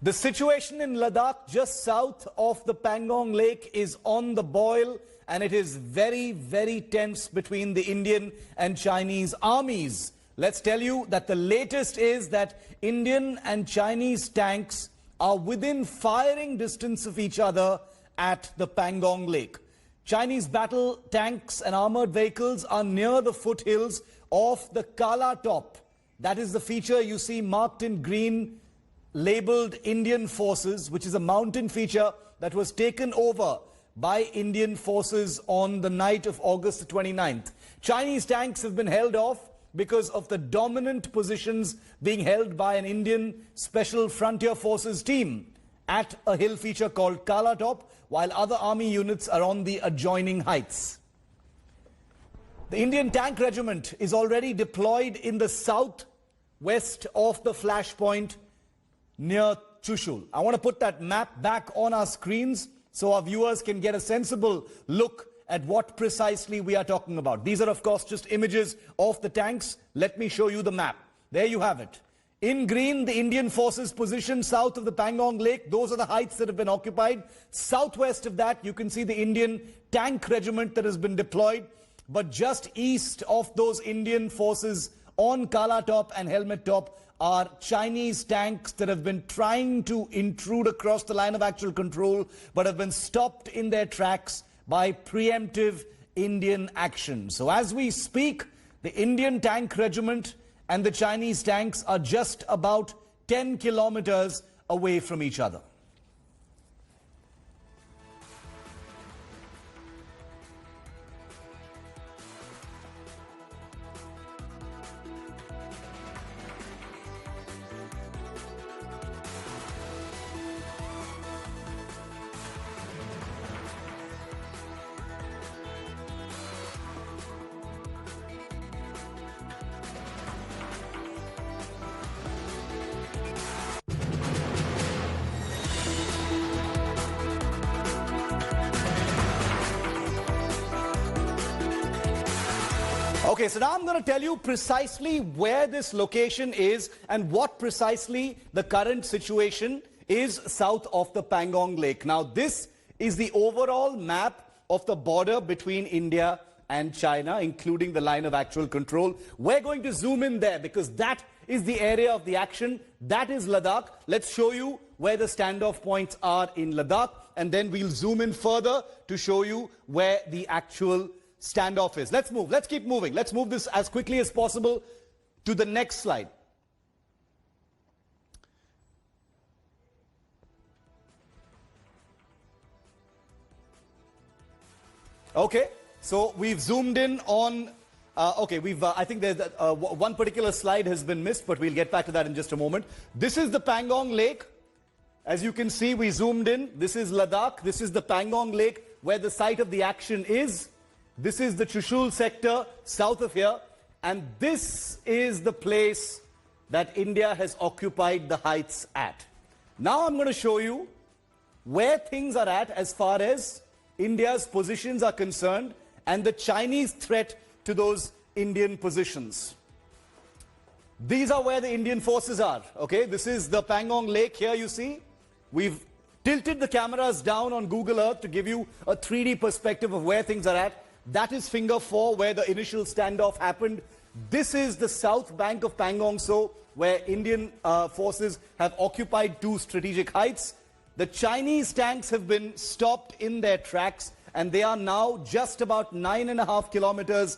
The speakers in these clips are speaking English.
The situation in Ladakh, just south of the Pangong Lake, is on the boil, and it is very, very tense between the Indian and Chinese armies. Let's tell you that the latest is that Indian and Chinese tanks are within firing distance of each other at the Pangong Lake. Chinese battle tanks and armored vehicles are near the foothills of the Kala Top. That is the feature you see marked in green, labeled Indian forces, which is a mountain feature that was taken over by Indian forces on the night of August the 29th. Chinese tanks have been held off because of the dominant positions being held by an Indian Special Frontier Forces team at a hill feature called Kala Top, while other army units are on the adjoining heights. The Indian Tank Regiment is already deployed in the southwest of the flashpoint near Chushul. I want to put that map back on our screens so our viewers can get a sensible look at what precisely we are talking about. These are, of course, just images of the tanks. Let me show you the map. There you have it. In green, the Indian forces positioned south of the Pangong Lake. Those are the heights that have been occupied. Southwest of that, you can see the Indian Tank Regiment that has been deployed. But just east of those Indian forces on Kala Top and Helmet Top are Chinese tanks that have been trying to intrude across the line of actual control, but have been stopped in their tracks by preemptive Indian action. So as we speak, the Indian Tank Regiment and the Chinese tanks are just about 10 kilometers away from each other. Okay, so now I'm going to tell you precisely where this location is and what precisely the current situation is south of the Pangong Lake. Now, this is the overall map of the border between India and China, including the line of actual control. We're going to zoom in there because that is the area of the action. That is Ladakh. Let's show you where the standoff points are in Ladakh, and then we'll zoom in further to show you where the actual standoff is. Let's move. Let's keep moving. Let's move this as quickly as possible to the next slide. Okay, so we've zoomed in on I think there's one particular slide has been missed, but we'll get back to that in just a moment. This is the Pangong Lake. As you can see, we zoomed in. This is Ladakh. This is the Pangong Lake where the site of the action is. This is the Chushul sector south of here, and this is the place that India has occupied the heights at. Now I'm going to show you where things are at as far as India's positions are concerned and the Chinese threat to those Indian positions. These are where the Indian forces are. Okay, this is the Pangong Lake here, you see. We've tilted the cameras down on Google Earth to give you a 3D perspective of where things are at. That is Finger 4, where the initial standoff happened. This is the south bank of Pangong Tso, where Indian forces have occupied two strategic heights. The Chinese tanks have been stopped in their tracks, and they are now just about 9.5 kilometers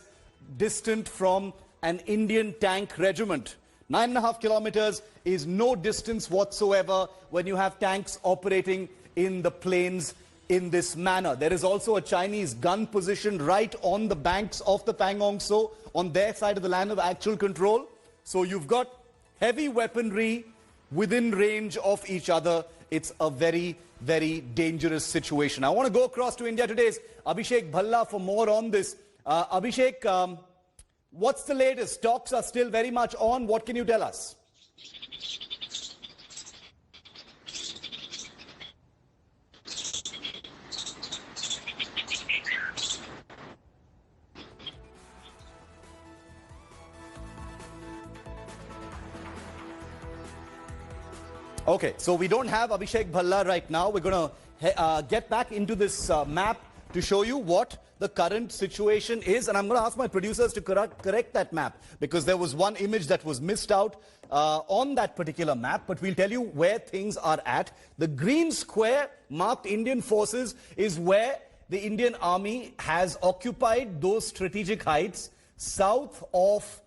distant from an Indian tank regiment. 9.5 kilometers is no distance whatsoever when you have tanks operating in the plains in this manner. There is also a Chinese gun position right on the banks of the Pangong Tso, on their side of the land of actual control. So you've got heavy weaponry within range of each other. It's a very, very dangerous situation. I want to go across to India Today's Abhishek Bhalla for more on this. Abhishek, what's the latest? Talks are still very much on. What can you tell us? Okay, so we don't have Abhishek Bhalla right now. We're going to get back into this map to show you what the current situation is. And I'm going to ask my producers to correct that map, because there was one image that was missed out on that particular map. But we'll tell you where things are at. The green square marked Indian forces is where the Indian Army has occupied those strategic heights south of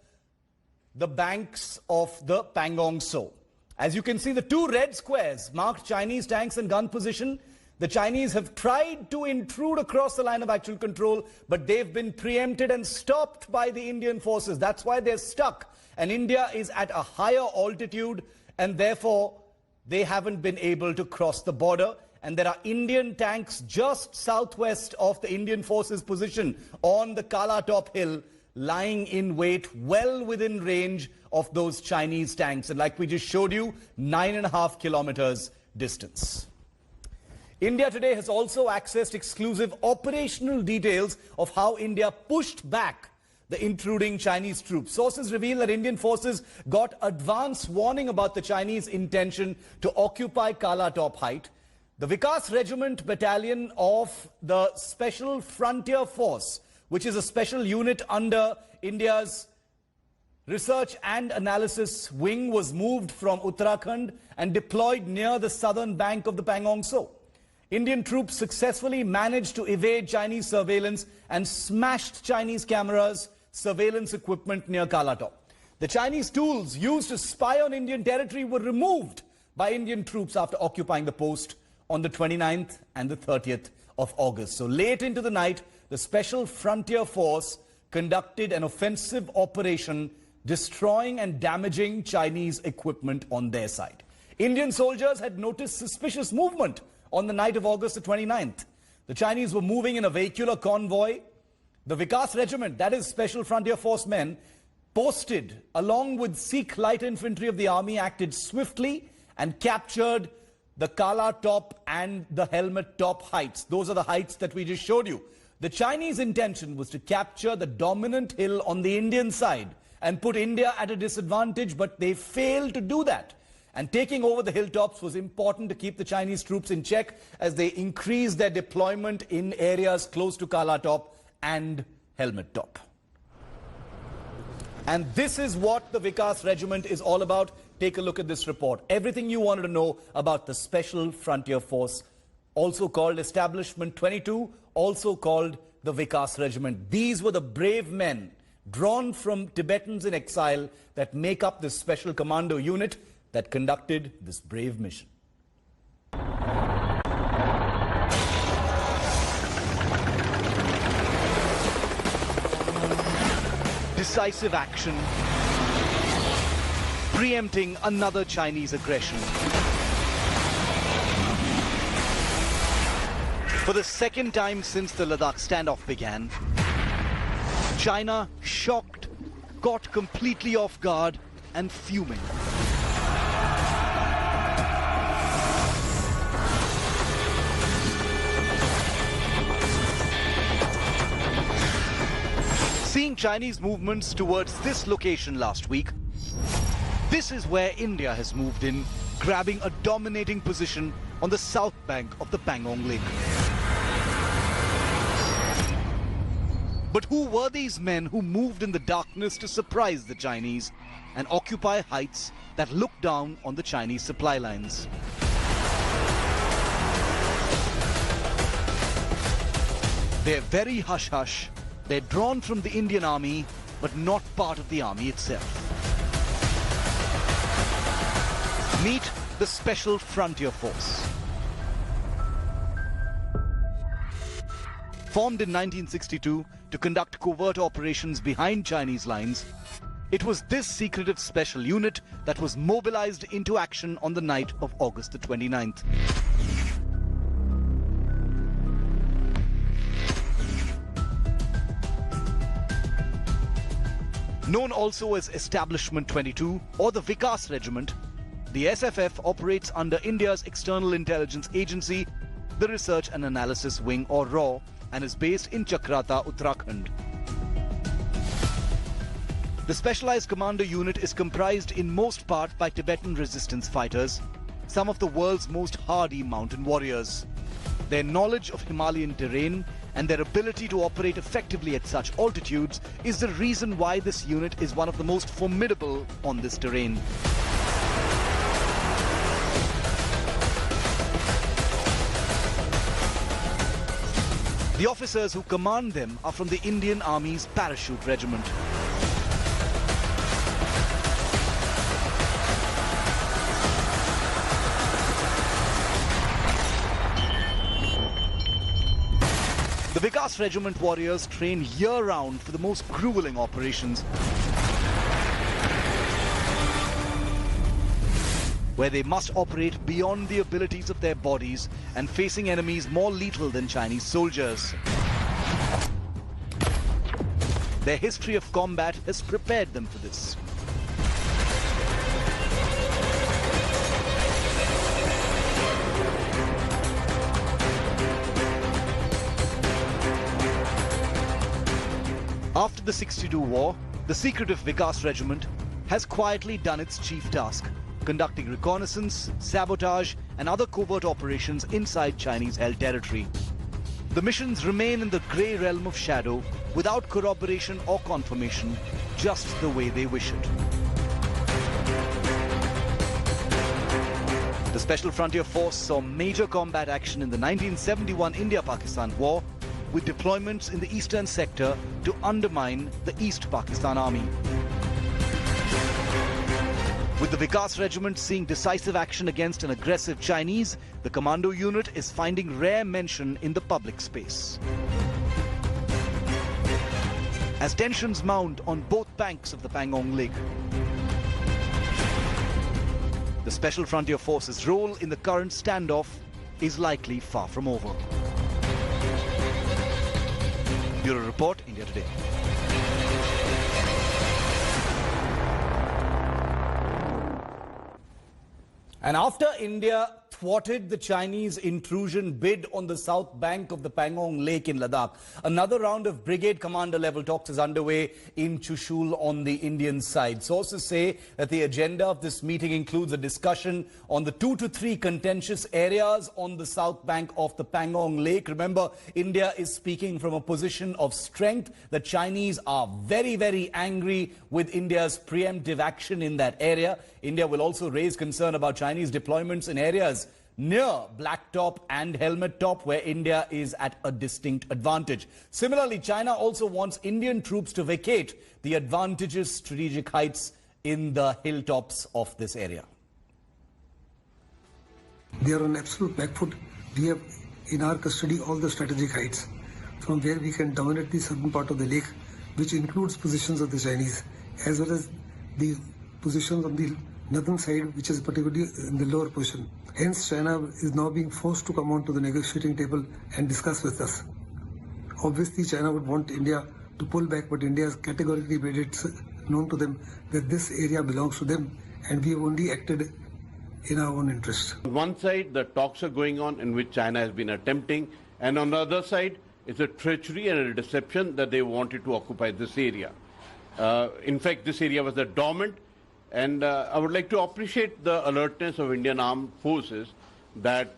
the banks of the Pangong Tso. As you can see, the two red squares marked Chinese tanks and gun position. The Chinese have tried to intrude across the line of actual control, but they've been preempted and stopped by the Indian forces. That's why they're stuck. And India is at a higher altitude, and therefore they haven't been able to cross the border. And there are Indian tanks just southwest of the Indian forces' position on the Kala Top Hill, lying in wait well within range of those Chinese tanks. And like we just showed you, 9.5 kilometers distance. India today has also accessed exclusive operational details of how India pushed back the intruding Chinese troops. Sources reveal that Indian forces got advance warning about the Chinese intention to occupy Kala Top Height. The Vikas Regiment battalion of the Special Frontier Force, which is a special unit under India's Research and Analysis Wing, was moved from Uttarakhand and deployed near the southern bank of the Pangong Tso. Indian troops successfully managed to evade Chinese surveillance and smashed Chinese cameras, surveillance equipment near Kala Top. The Chinese tools used to spy on Indian territory were removed by Indian troops after occupying the post on the 29th and the 30th of August. So late into the night, the Special Frontier Force conducted an offensive operation, destroying and damaging Chinese equipment on their side. Indian soldiers had noticed suspicious movement on the night of August the 29th. The Chinese were moving in a vehicular convoy. The Vikas Regiment, that is Special Frontier Force men, posted along with Sikh light infantry of the army, acted swiftly and captured the Kala Top and the Helmet Top heights. Those are the heights that we just showed you. The Chinese intention was to capture the dominant hill on the Indian side and put India at a disadvantage, but they failed to do that. And taking over the hilltops was important to keep the Chinese troops in check as they increased their deployment in areas close to Kala Top and Helmet Top. And this is what the Vikas Regiment is all about. Take a look at this report. Everything you wanted to know about the Special Frontier Force, also called Establishment 22, also called the Vikas Regiment. These were the brave men drawn from Tibetans in exile that make up this special commando unit that conducted this brave mission. Decisive action, preempting another Chinese aggression. For the second time since the Ladakh standoff began, China, shocked, caught completely off guard and fuming. Seeing Chinese movements towards this location last week, this is where India has moved in, grabbing a dominating position on the south bank of the Pangong Lake. But who were these men who moved in the darkness to surprise the Chinese and occupy heights that look down on the Chinese supply lines? They're very hush-hush. They're drawn from the Indian Army, but not part of the army itself. Meet the Special Frontier Force. Formed in 1962 to conduct covert operations behind Chinese lines, it was this secretive special unit that was mobilized into action on the night of August the 29th. Known also as Establishment 22 or the Vikas Regiment, the SFF operates under India's External Intelligence Agency, the Research and Analysis Wing or RAW, and is based in Chakrata, Uttarakhand. The specialized commando unit is comprised in most part by Tibetan resistance fighters, some of the world's most hardy mountain warriors. Their knowledge of Himalayan terrain and their ability to operate effectively at such altitudes is the reason why this unit is one of the most formidable on this terrain. The officers who command them are from the Indian Army's Parachute Regiment. The Vikas Regiment warriors train year-round for the most grueling operations, where they must operate beyond the abilities of their bodies and facing enemies more lethal than Chinese soldiers. Their history of combat has prepared them for this. After the 62 war, the secretive Vikas Regiment has quietly done its chief task, conducting reconnaissance, sabotage and other covert operations inside Chinese-held territory. The missions remain in the grey realm of shadow, without corroboration or confirmation, just the way they wish it. The Special Frontier Force saw major combat action in the 1971 India-Pakistan War, with deployments in the eastern sector to undermine the East Pakistan Army. With the Vikas Regiment seeing decisive action against an aggressive Chinese, the commando unit is finding rare mention in the public space. As tensions mount on both banks of the Pangong Lake, the Special Frontier Force's role in the current standoff is likely far from over. Bureau Report, India Today. And after India thwarted the Chinese intrusion bid on the south bank of the Pangong Lake in Ladakh, another round of brigade commander level talks is underway in Chushul on the Indian side. Sources say that the agenda of this meeting includes a discussion on the 2 to 3 contentious areas on the south bank of the Pangong Lake. Remember, India is speaking from a position of strength. The Chinese are very, very angry with India's preemptive action in that area. India will also raise concern about Chinese deployments in areas near Blacktop and Helmet Top, where India is at a distinct advantage. Similarly, China also wants Indian troops to vacate the advantageous strategic heights in the hilltops of this area. They are on absolute back foot. We have in our custody all the strategic heights from where we can dominate the southern part of the lake, which includes positions of the Chinese, as well as the positions on the northern side, which is particularly in the lower position. Hence, China is now being forced to come onto the negotiating table and discuss with us. Obviously, China would want India to pull back, but India has categorically made it known to them that this area belongs to them, and we have only acted in our own interest. On one side, the talks are going on in which China has been attempting, and on the other side, it's a treachery and a deception that they wanted to occupy this area. In fact, this area was a dormant. And I would like to appreciate the alertness of Indian armed forces that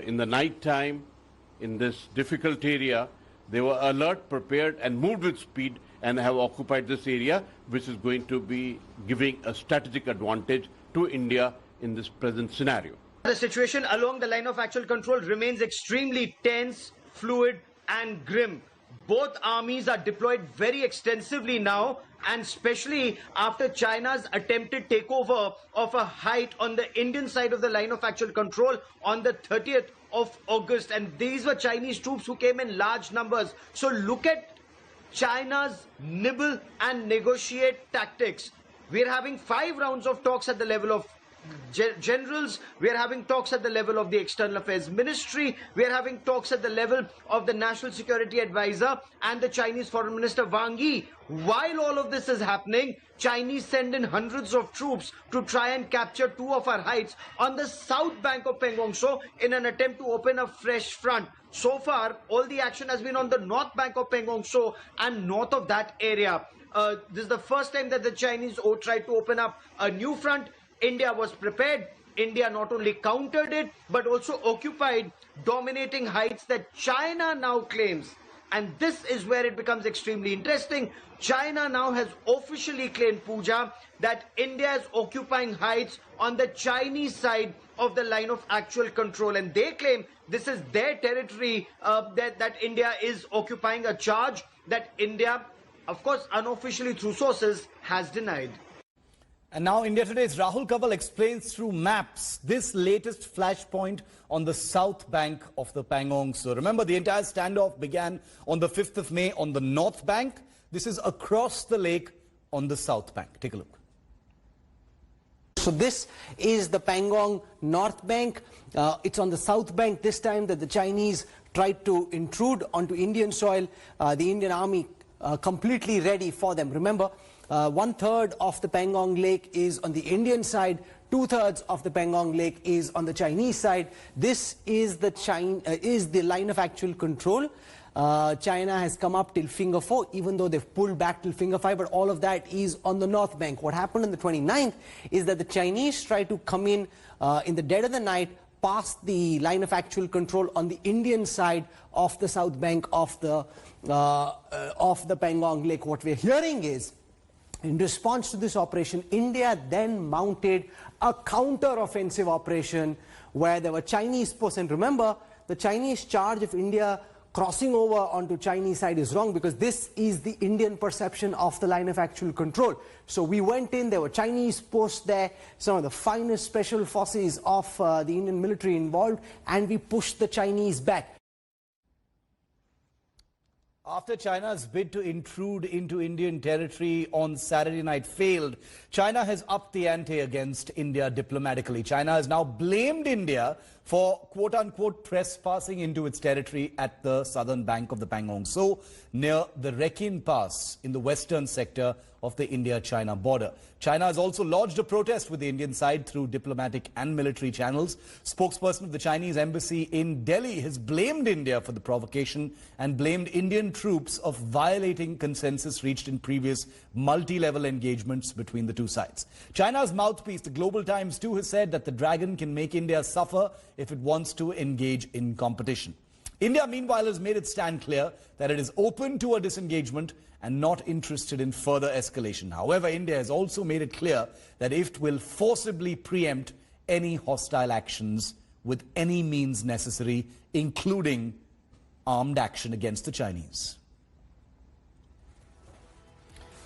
in the night time, in this difficult area, they were alert, prepared and moved with speed and have occupied this area, which is going to be giving a strategic advantage to India in this present scenario. The situation along the line of actual control remains extremely tense, fluid and grim. Both armies are deployed very extensively now, and especially after China's attempted takeover of a height on the Indian side of the line of actual control on the 30th of August. And these were Chinese troops who came in large numbers. So look at China's nibble and negotiate tactics. We're having 5 rounds of talks at the level of generals, we are having talks at the level of the External Affairs Ministry, we are having talks at the level of the National Security Advisor and the Chinese Foreign Minister Wang Yi. While all of this is happening, Chinese send in hundreds of troops to try and capture 2 of our heights on the south bank of Pangong Tso in an attempt to open a fresh front. So far, all the action has been on the north bank of Pangong Tso and north of that area. This is the first time that the Chinese tried to open up a new front. India was prepared. India not only countered it, but also occupied dominating heights that China now claims. And this is where it becomes extremely interesting. China now has officially claimed, Pooja, that India is occupying heights on the Chinese side of the line of actual control. And they claim this is their territory that India is occupying, a charge that India, of course, unofficially through sources, has denied. And now India Today's Rahul Kaval explains through maps this latest flashpoint on the south bank of the Pangong Tso. Remember, the entire standoff began on the 5th of May on the north bank. This is across the lake on the south bank. Take a look. So this is the Pangong North Bank. It's on the south bank this time that the Chinese tried to intrude onto Indian soil. The Indian army completely ready for them. Remember, 1/3 of the Pangong Lake is on the Indian side, 2/3 of the Pangong Lake is on the Chinese side. This is the line of actual control. China has come up till finger 4, even though they've pulled back till finger 5, but all of that is on the north bank. What happened on the 29th is that the Chinese tried to come in the dead of the night, past the line of actual control on the Indian side of the south bank of the Pangong Lake. What we're hearing is, in response to this operation, India then mounted a counter-offensive operation where there were Chinese posts. And remember, the Chinese charge of India crossing over onto Chinese side is wrong, because this is the Indian perception of the line of actual control. So we went in, there were Chinese posts there, some of the finest special forces of the Indian military involved, and we pushed the Chinese back. After China's bid to intrude into Indian territory on Saturday night failed, China has upped the ante against India diplomatically. China has now blamed India for quote-unquote trespassing into its territory at the southern bank of the Pangong Tso, near the Rekin Pass in the western sector of the India-China border. China has also lodged a protest with the Indian side through diplomatic and military channels. Spokesperson of the Chinese embassy in Delhi has blamed India for the provocation and blamed Indian troops of violating consensus reached in previous multi-level engagements between the two sides. China's mouthpiece, the Global Times too, has said that the dragon can make India suffer if it wants to engage in competition. India, meanwhile, has made its stand clear that it is open to a disengagement and not interested in further escalation. However, India has also made it clear that it will forcibly preempt any hostile actions with any means necessary, including armed action against the Chinese.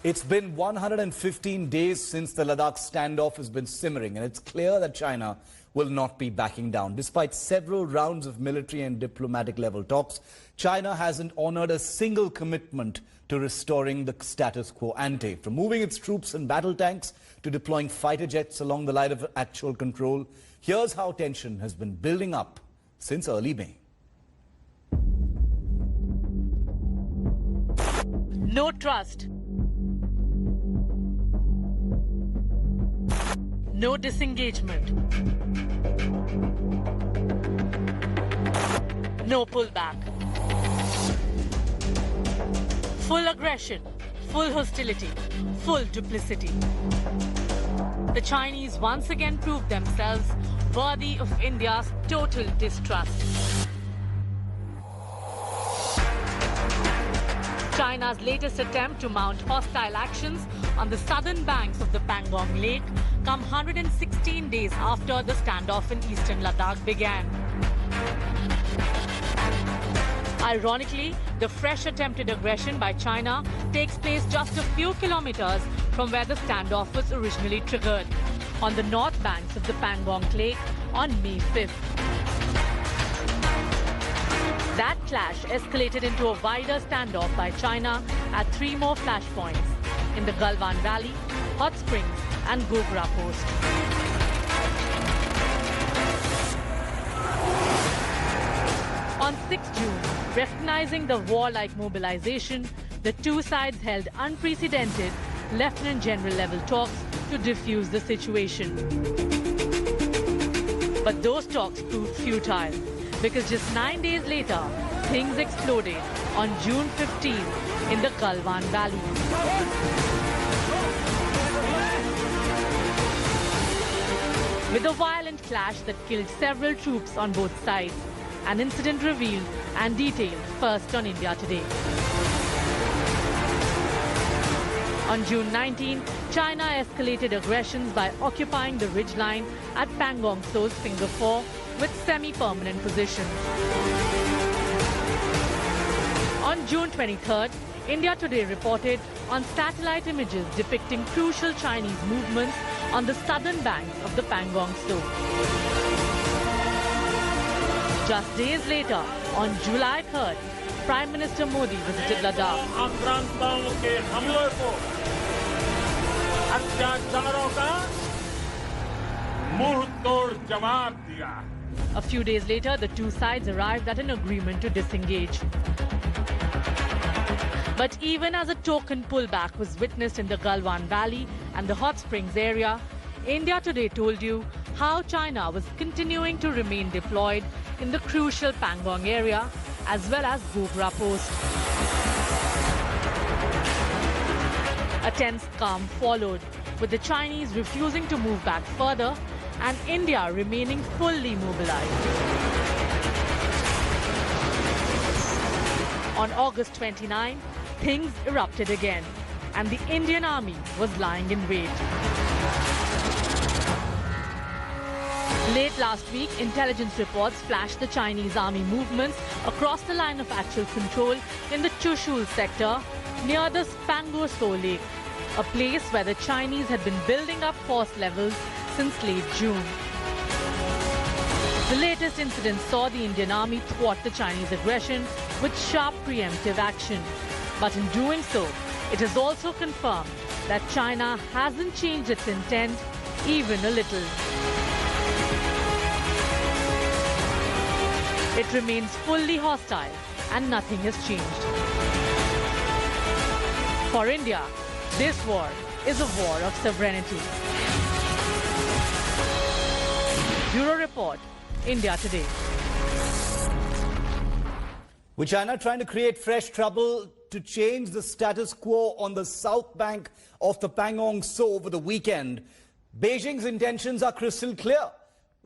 It's been 115 days since the Ladakh standoff has been simmering, and it's clear that China will not be backing down. Despite several rounds of military and diplomatic level talks, China hasn't honored a single commitment to restoring the status quo ante. From moving its troops and battle tanks to deploying fighter jets along the line of actual control, here's how tension has been building up since early May. No trust. No disengagement. No pullback. Full aggression, full hostility, full duplicity. The Chinese once again proved themselves worthy of India's total distrust. China's latest attempt to mount hostile actions on the southern banks of the Pangong Lake come 116 days after the standoff in eastern Ladakh began. Ironically, the fresh attempted aggression by China takes place just a few kilometers from where the standoff was originally triggered, on the north banks of the Pangong Lake on May 5th. That clash escalated into a wider standoff by China at 3 more flashpoints in the Galwan Valley, Hot Springs and Gogra Post. On 6 June, recognizing the warlike mobilization, the two sides held unprecedented Lieutenant General level talks to defuse the situation. But those talks proved futile, because just 9 days later, things exploded on June 15 in the Galwan Valley. with a violent clash that killed several troops on both sides. An incident revealed and detailed first on India Today. On June 19, China escalated aggressions by occupying the ridgeline at Pangong Tso's Finger 4 with semi-permanent positions. On June 23rd, India Today reported on satellite images depicting crucial Chinese movements on the southern banks of the Pangong Tso. Just days later, on July 3rd, Prime Minister Modi visited Ladakh. A few days later, the two sides arrived at an agreement to disengage. But even as a token pullback was witnessed in the Galwan Valley and the Hot Springs area, India Today told you how China was continuing to remain deployed in the crucial Pangong area as well as Gogra Post. A tense calm followed, with the Chinese refusing to move back further and India remaining fully mobilized. On August 29, things erupted again, and the Indian Army was lying in wait. Late last week, intelligence reports flashed the Chinese army movements across the line of actual control in the Chushul sector near the Pangong Tso Lake, a place where the Chinese had been building up force levels since late June. The latest incident saw the Indian Army thwart the Chinese aggression with sharp preemptive action. But in doing so, it has also confirmed that China hasn't changed its intent even a little. It remains fully hostile and nothing has changed. For India, this war is a war of sovereignty. Bureau Report, India Today. With China trying to create fresh trouble to change the status quo on the south bank of the Pangong Tso over the weekend, Beijing's intentions are crystal clear.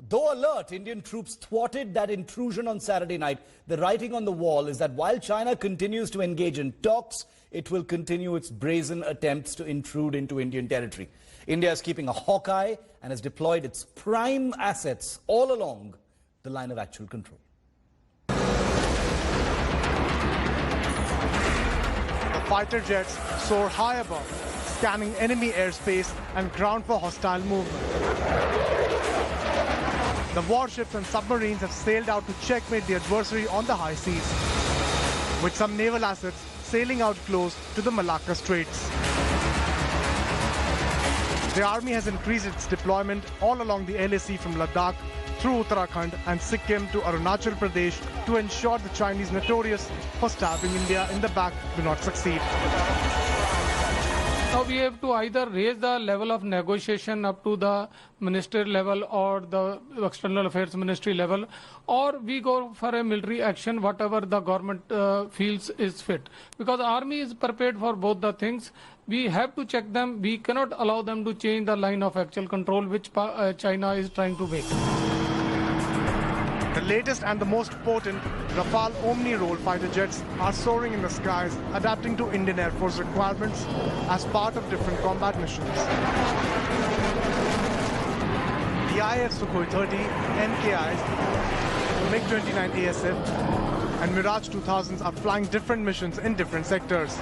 Though alert, Indian troops thwarted that intrusion on Saturday night. The writing on the wall is that while China continues to engage in talks, it will continue its brazen attempts to intrude into Indian territory. India is keeping a hawk eye and has deployed its prime assets all along the line of actual control. The fighter jets soar high above, scanning enemy airspace and ground for hostile movement. The warships and submarines have sailed out to checkmate the adversary on the high seas, with some naval assets sailing out close to the Malacca Straits. The army has increased its deployment all along the LAC from Ladakh through Uttarakhand and Sikkim to Arunachal Pradesh to ensure the Chinese notorious for stabbing India in the back do not succeed. Now we have to either raise the level of negotiation up to the ministerial level or the external affairs ministry level, or we go for a military action, whatever the government feels is fit. Because army is prepared for both the things. We have to check them. We cannot allow them to change the line of actual control which China is trying to make. The latest and the most potent Rafale Omni role fighter jets are soaring in the skies, adapting to Indian Air Force requirements as part of different combat missions. The IF Sukhoi 30, MKIs, MiG-29 ASF and Mirage 2000s are flying different missions in different sectors.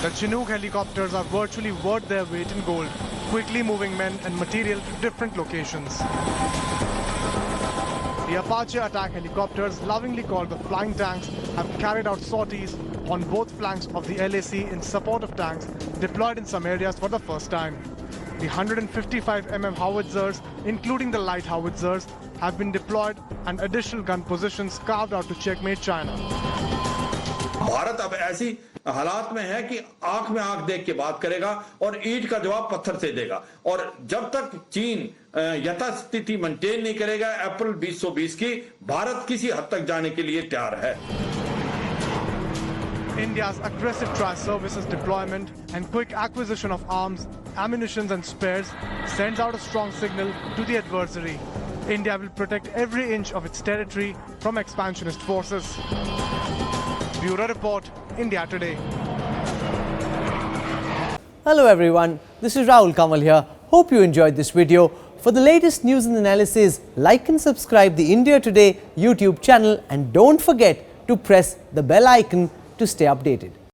The Chinook helicopters are virtually worth their weight in gold, quickly moving men and material to different locations. The Apache attack helicopters, lovingly called the flying tanks, have carried out sorties on both flanks of the LAC in support of tanks deployed in some areas for the first time. The 155mm howitzers, including the light howitzers, have been deployed and additional gun positions carved out to checkmate China. Bharat अब ऐसी हालात में है कि आंख में आंख देख के बात करेगा और ईंट का जवाब पत्थर से देगा और जब तक चीन यथास्थिति मेंटेन नहीं करेगा अप्रैल 2020 की भारत किसी हद तक जाने के लिए तैयार है. India's aggressive tri-services deployment and quick acquisition of arms, ammunition and spares sends out a strong signal to the adversary. India will protect every inch of its territory from expansionist forces. Bureau Report, India Today. Hello everyone, this is Rahul Kamal here. Hope you enjoyed this video. For the latest news and analysis, like and subscribe the India Today YouTube channel and don't forget to press the bell icon to stay updated.